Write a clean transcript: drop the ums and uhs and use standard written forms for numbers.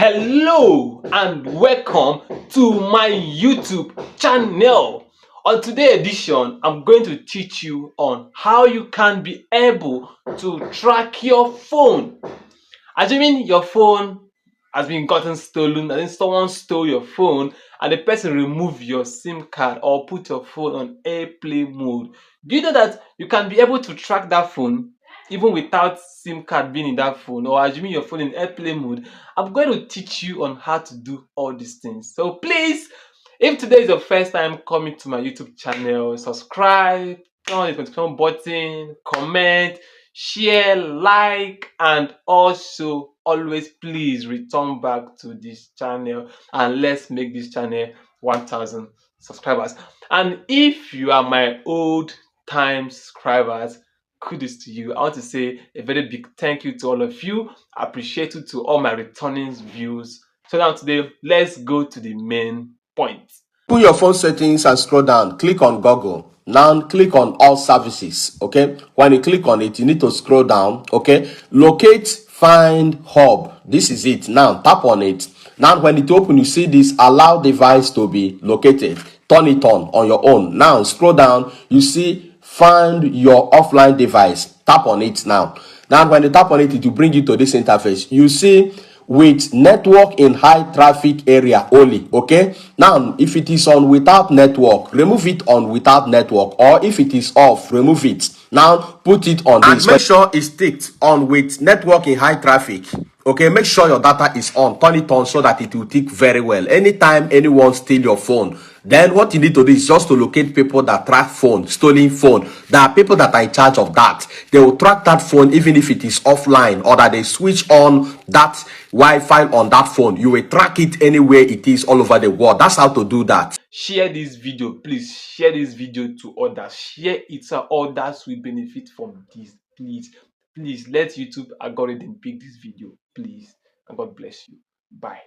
Hello and welcome to my YouTube channel. On today's edition, I'm going to teach you on how you can be able to track your phone. Assuming your phone has been gotten stolen, I think someone stole your phone and the person removed your SIM card or put your phone on airplane mode. Do you know that you can be able to track that phone even without SIM card being in that phone, or assuming your phone in airplane mode? I'm going to teach you on how to do all these things. So please, if today is your first time coming to my YouTube channel, subscribe, turn on the notification button, comment, share, like, and also always please return back to this channel and let's make this channel 1000 subscribers. And if you are my old time subscribers, kudos to you. I want to say a very big thank you to all of you. I appreciate you to all my returning views. So now today, let's go to the main point. Open your phone settings and scroll down. Click on Google. Now click on all services. Okay. When you click on it, you need to scroll down. Okay. Locate find hub. This is it. Now tap on it. Now when it open, you see this allow device to be located. Turn it on your own. Now scroll down. You see find your offline device. Tap on it now. Now when you tap on it, it will bring you to this interface. You see with network in high traffic area only. Okay, now if it is on without network, remove it on without network, or if it is off, remove it. Now put it on this and make sure it's ticked on with network in high traffic. Okay, make sure your data is on. Turn it on so that it will tick very well. Anytime anyone steal your phone, then what you need to do is just to locate people that track phone, stolen phone. There are people that are in charge of that. They will track that phone even if it is offline, or that they switch on that Wi-Fi on that phone. You will track it anywhere it is all over the world. That's how to do that. Share this video, please share this video to others. Share it so others will benefit from this. Please let YouTube algorithm pick this video, please, and God bless you. Bye.